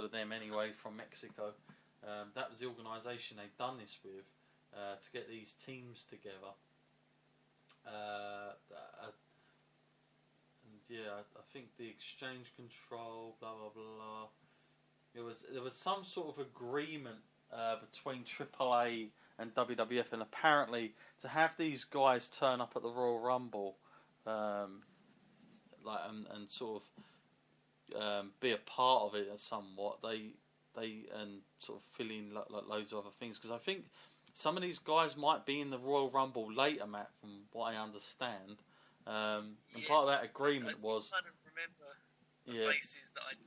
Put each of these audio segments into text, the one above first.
of them anyway from Mexico. That was the organisation they'd done this with to get these teams together. I think the exchange control, blah blah blah. There was some sort of agreement between AAA and WWF, and apparently to have these guys turn up at the Royal Rumble, and sort of be a part of it somewhat, they and sort of fill in like loads of other things, because I think some of these guys might be in the Royal Rumble later, Matt, from what I understand. And part of that agreement was. I don't remember the faces that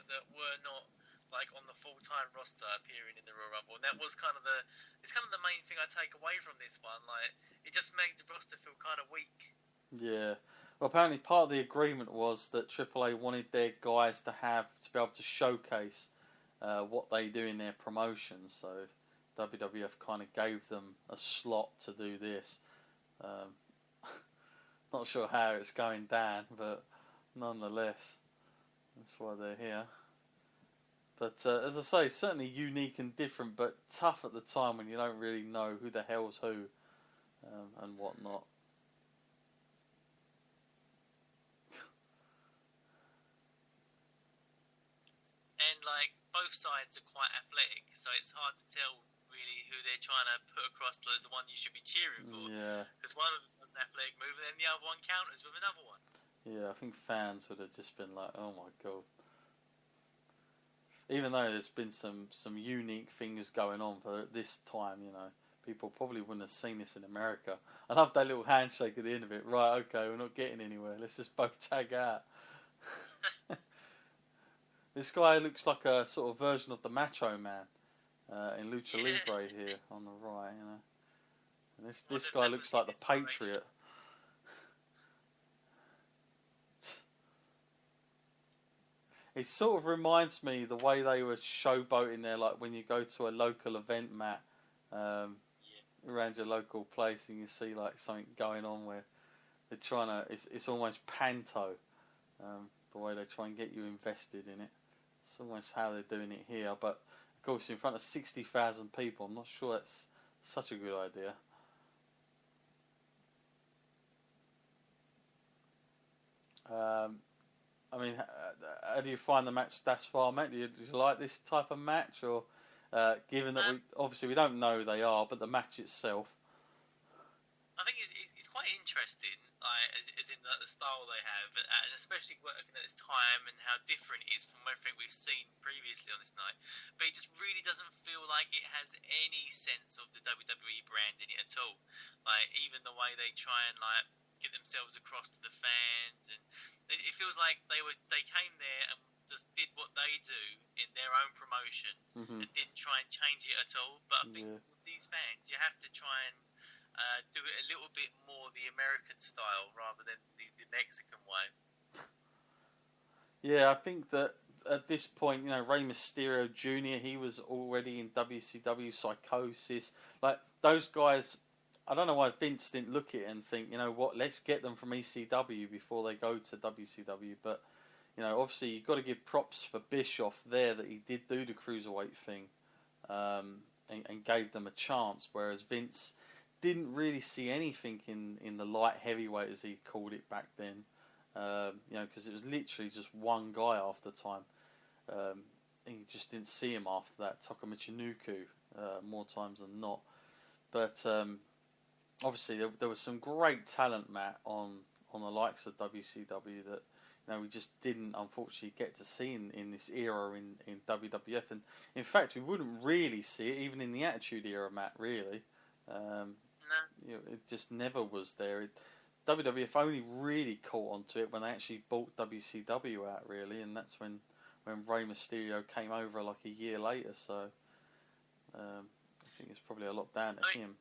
that were not like on the full-time roster appearing in the Royal Rumble, and that was kind of the main thing I take away from this one. Like, it just made the roster feel kind of weak. Yeah. Well, apparently part of the agreement was that AAA wanted their guys to be able to showcase what they do in their promotions. So WWF kind of gave them a slot to do this. Not sure how it's going down, but nonetheless, that's why they're here. But as I say, certainly unique and different, but tough at the time when you don't really know who the hell's who and whatnot. And like both sides are quite athletic, so it's hard to tell really who they're trying to put across as the one you should be cheering for. Yeah. Because one of them was an athletic move, and then the other one counters with another one. Yeah, I think fans would have just been like, "Oh my god." Even though there's been some unique things going on for this time, people probably wouldn't have seen this in America. I love that little handshake at the end of it. Right, okay, we're not getting anywhere. Let's just both tag out. This guy looks like a sort of version of the Macho Man in Lucha Libre here on the right, And this guy looks like the Patriot. It sort of reminds me the way they were showboating there, like when you go to a local event, Matt, around your local place, and you see like something going on where they're trying to. It's almost panto, the way they try and get you invested in it. It's almost how they're doing it here, but of course in front of 60,000 people. I'm not sure that's such a good idea. I mean, how do you find the match thus far, Matt? Do you like this type of match, or given that we don't know who they are, but the match itself? I think it's quite interesting, like, as in the style they have, and especially working at this time and how different it is from everything we've seen previously on this night. But it just really doesn't feel like it has any sense of the WWE brand in it at all. Like, even the way they try and like get themselves across to the fan, and it feels like they came there and just did what they do in their own promotion, and didn't try and change it at all. But I think with these fans, you have to try and do it a little bit more the American style rather than the Mexican way. Yeah, I think that at this point, Rey Mysterio Jr., he was already in WCW, Psychosis. Like, those guys, I don't know why Vince didn't look at it and think, let's get them from ECW before they go to WCW. But, obviously you've got to give props for Bischoff there that he did do the Cruiserweight thing and gave them a chance, whereas Vince didn't really see anything in the light heavyweight, as he called it back then. Because it was literally just one guy after time. And you just didn't see him after that, Taka Michinoku, more times than not. But obviously there was some great talent, Matt, on the likes of WCW that we just didn't unfortunately get to see in this era in WWF. And in fact, we wouldn't really see it even in the Attitude Era, Matt, really. It just never was there. WWF only really caught onto it when they actually bought WCW out, really, and that's when Rey Mysterio came over like a year later. So I think it's probably a lot down to him.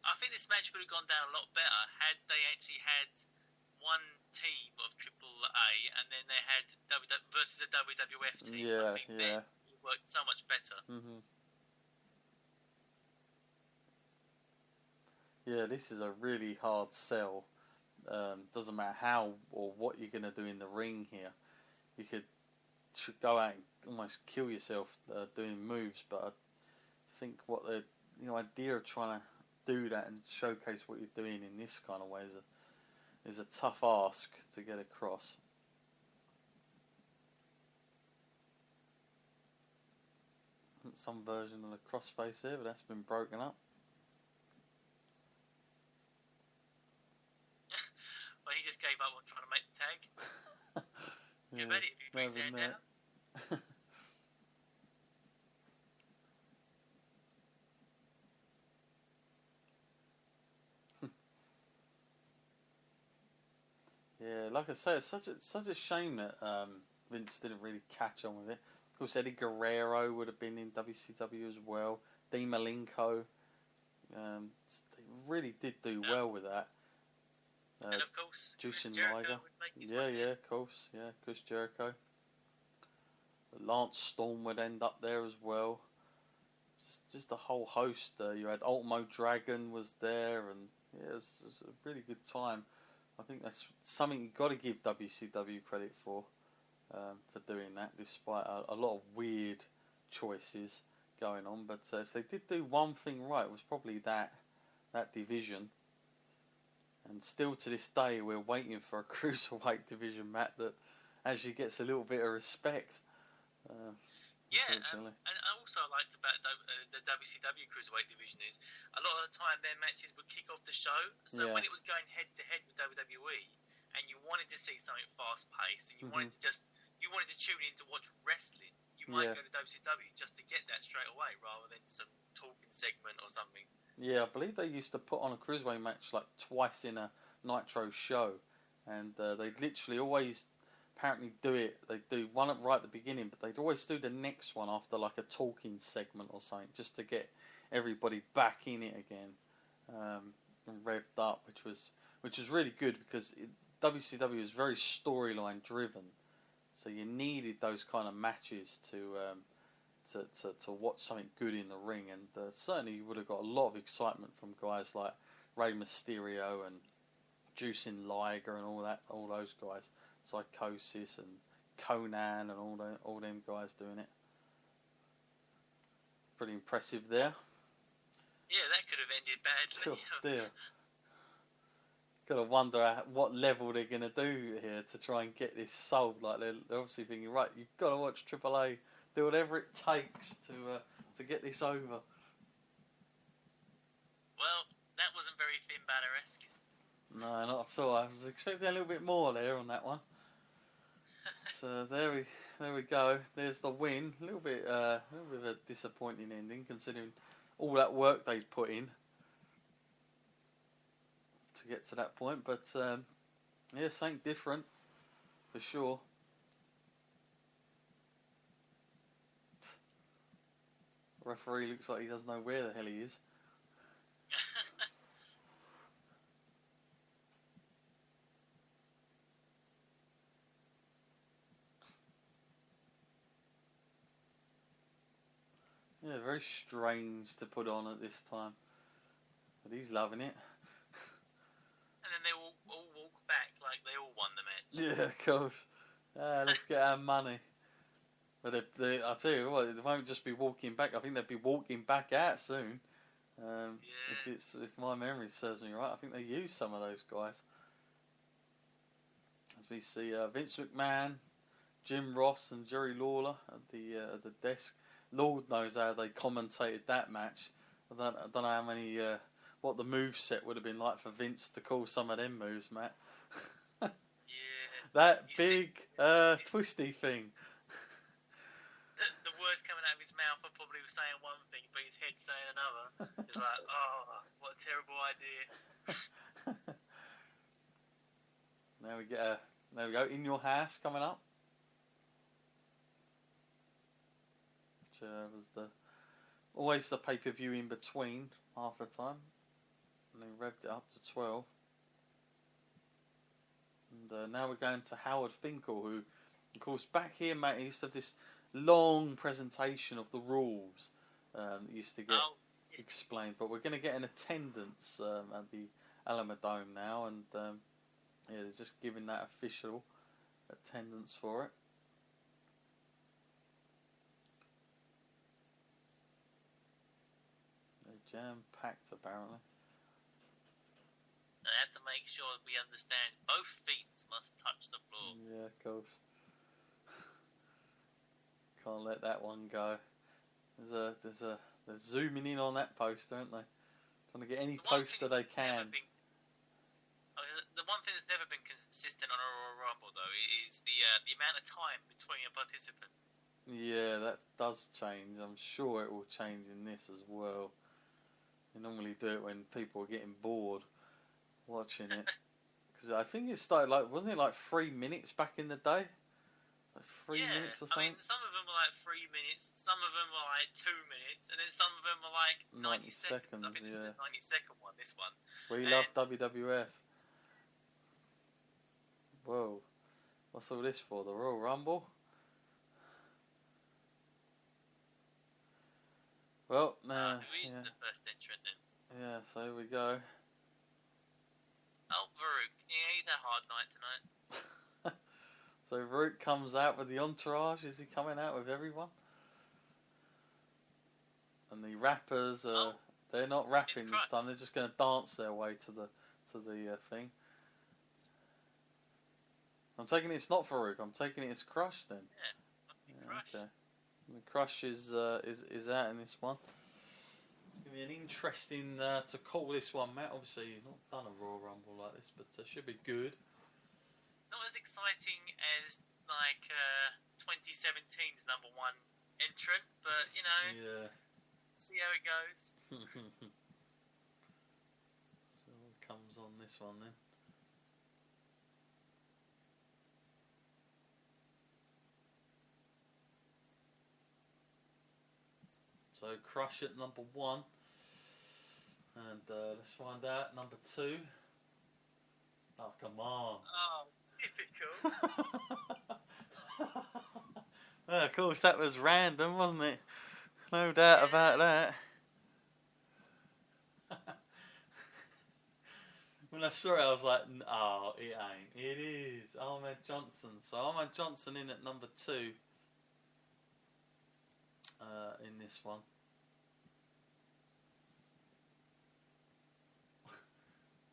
I think this match would have gone down a lot better had they actually had one team of AAA and then they had versus a WWF team. I think then it worked so much better. Mm-hmm. Yeah, this is a really hard sell. Doesn't matter how or what you're going to do in the ring here. You could should go out and almost kill yourself doing moves. But I think what the idea of trying to do that and showcase what you're doing in this kind of way is a tough ask to get across. Some version of the crossface here, but that's been broken up. Well, he just gave up on trying to make the tag. Yeah, you ready? You put his hand down. Yeah, like I say, it's such a shame that Vince didn't really catch on with it. Of course, Eddie Guerrero would have been in WCW as well. Dean Malenko, they really did do well with that. And of course, Jushin Chris Jericho Liger. would make his Yeah, way yeah, in. of course, yeah, Chris Jericho. Lance Storm would end up there as well. Just a whole host. You had Ultimo Dragon was there, and yeah, it was a really good time. I think that's something you've got to give WCW credit for doing that, despite a lot of weird choices going on. But if they did do one thing right, it was probably that division. And still to this day, we're waiting for a cruiserweight division, Matt, that actually gets a little bit of respect. And also I liked about the WCW Cruiserweight division is a lot of the time their matches would kick off the show. So when it was going head to head with WWE, and you wanted to see something fast paced, and you wanted to tune in to watch wrestling, you might go to WCW just to get that straight away, rather than some talking segment or something. Yeah, I believe they used to put on a cruiserweight match like twice in a Nitro show, and they'd literally always apparently do it. They'd do one right at the beginning, but they'd always do the next one after like a talking segment or something, just to get everybody back in it again and revved up, which was really good because WCW was very storyline driven, so you needed those kind of matches to watch something good in the ring, and certainly you would have got a lot of excitement from guys like Rey Mysterio and Jushin Liger and all those guys, Psychosis and Conan and all them guys doing it. Pretty impressive there. Yeah, that could have ended badly. Oh dear. Gotta wonder what level they're gonna do here to try and get this sold. Like they're obviously thinking, right, you've got to watch AAA. Do whatever it takes to get this over. Well, that wasn't very Finn Balor-esque. No, not at all. I was expecting a little bit more there on that one. So there we go. There's the win. A little bit of a disappointing ending, considering all that work they'd put in to get to that point. But yeah, something different for sure. The referee looks like he doesn't know where the hell he is. Yeah, very strange to put on at this time. But he's loving it. And then they all walk back like they all won the match. Yeah, of course. Let's get our money. But I'll tell you what, they won't just be walking back. I think they'll be walking back out soon. If my memory serves me right, I think they use some of those guys. As we see Vince McMahon, Jim Ross, and Jerry Lawler at the desk. Lord knows how they commentated that match. I don't know how many what the move set would have been like for Vince to call some of them moves, Matt. Yeah. That big twisty thing. The words coming out of his mouth are probably saying one thing, but his head's saying another. It's like, oh, what a terrible idea. There we go. In Your House coming up. Which was always the pay-per-view in between half the time. And they revved it up to 12. And now we're going to Howard Finkel, who, of course, back here, mate, he used to have this long presentation of the rules that used to get explained. But we're going to get an attendance at the Alamodome now, and they're just giving that official attendance for it. jam-packed, apparently. I have to make sure we understand both feet must touch the floor. Yeah, of course. Can't let that one go. They're zooming in on that poster, aren't they? Trying to get any poster they can. The one thing that's never been consistent on a Royal Rumble, though, is the amount of time between a participant. Yeah, that does change. I'm sure it will change in this as well. They normally do it when people are getting bored watching it. Because I think it started wasn't it 3 minutes back in the day? 3 minutes or something? I mean, some of them are 3 minutes, some of them are 2 minutes, and then some of them are 90 seconds. I think this is a 90-second one, this one. We love WWF. Whoa. What's all this for? The Royal Rumble? Well, who is the first entrant then? Yeah, so here we go. Oh, Varuk. Yeah, he's had a hard night tonight. So Varuk comes out with the entourage. Is he coming out with everyone? And the rappers they're not rapping this time. They're just going to dance their way to the thing. I'm taking it's not Farouk. I'm taking it's Crush then. Yeah, Crush. Okay. The Crush is out in this one. It's gonna be an interesting to call this one, Matt. Obviously, you've not done a Royal Rumble like this, but should be good. Not as exciting as 2017's number one entrant, but Yeah. See how it goes. So what comes on this one then? So Crush at number 1, and let's find out number 2. Oh, come on! Oh, typical. Well, of course, that was random, wasn't it? No doubt about that. When I saw it, I was like, "Oh, it ain't. It is Ahmed Johnson." So Ahmed Johnson in at number 2 in this one.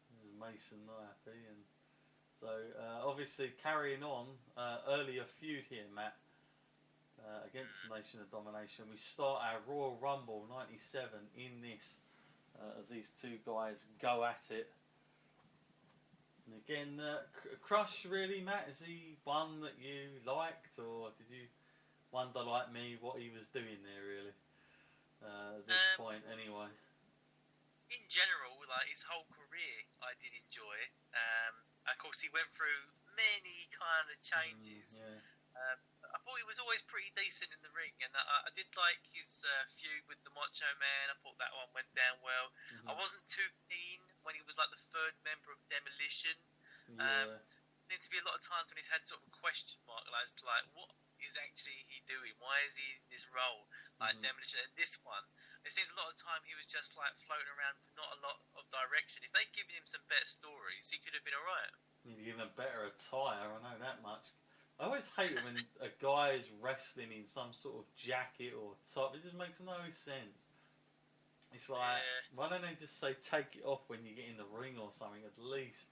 There's Mason not happy, and so obviously carrying on earlier feud here, Matt, against the Nation of Domination. We start our Royal Rumble '97 in this as these two guys go at it. And again, Crush, really, Matt, is he one that you liked, or did you wonder, like me, what he was doing there, really? At this point, anyway. In general, his whole career, I did enjoy. Of course, he went through many kind of changes. I thought he was always pretty decent in the ring, and I did like his feud with the Macho Man. I thought that one went down well. I wasn't too keen when he was the third member of Demolition. There seems to be a lot of times when he's had sort of a question mark as to what is actually he doing? Why is he in this role? Demolition. And this one, it seems a lot of the time he was just floating around with not a lot of direction. If they'd given him some better stories, he could have been alright. Need to give him a better attire, I know that much. I always hate it when a guy is wrestling in some sort of jacket or top. It just makes no sense. It's like, why don't they just say take it off when you get in the ring or something at least?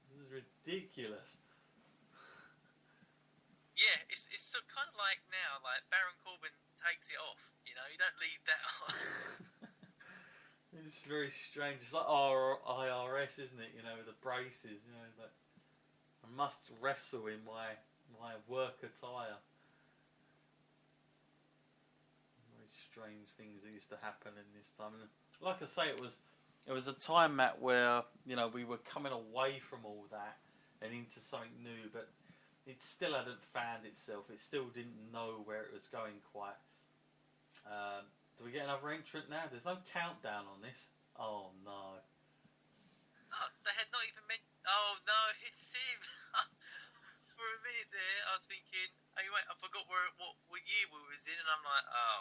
This is ridiculous. Yeah, it's so kind of like now, Baron Corbin takes it off. You don't leave that on. It's very strange. It's like IRS, isn't it? With the braces. But I must wrestle in my work attire. Very strange things that used to happen in this time. And like I say, it was a time, Matt, where we were coming away from all that and into something new, but it still hadn't found itself. It still didn't know where it was going quite. Do we get another entrant now? There's no countdown on this. Oh no. Oh, they had not even mentioned. Oh no, it's him. For a minute there, I was thinking, hey, wait, I forgot what year we was in, and I'm like, oh.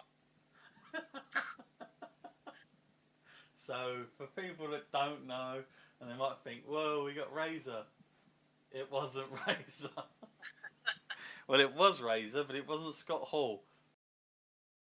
So, for people that don't know, and they might think, whoa, we got Razor. It wasn't Razor. Well, it was Razor, but it wasn't Scott Hall.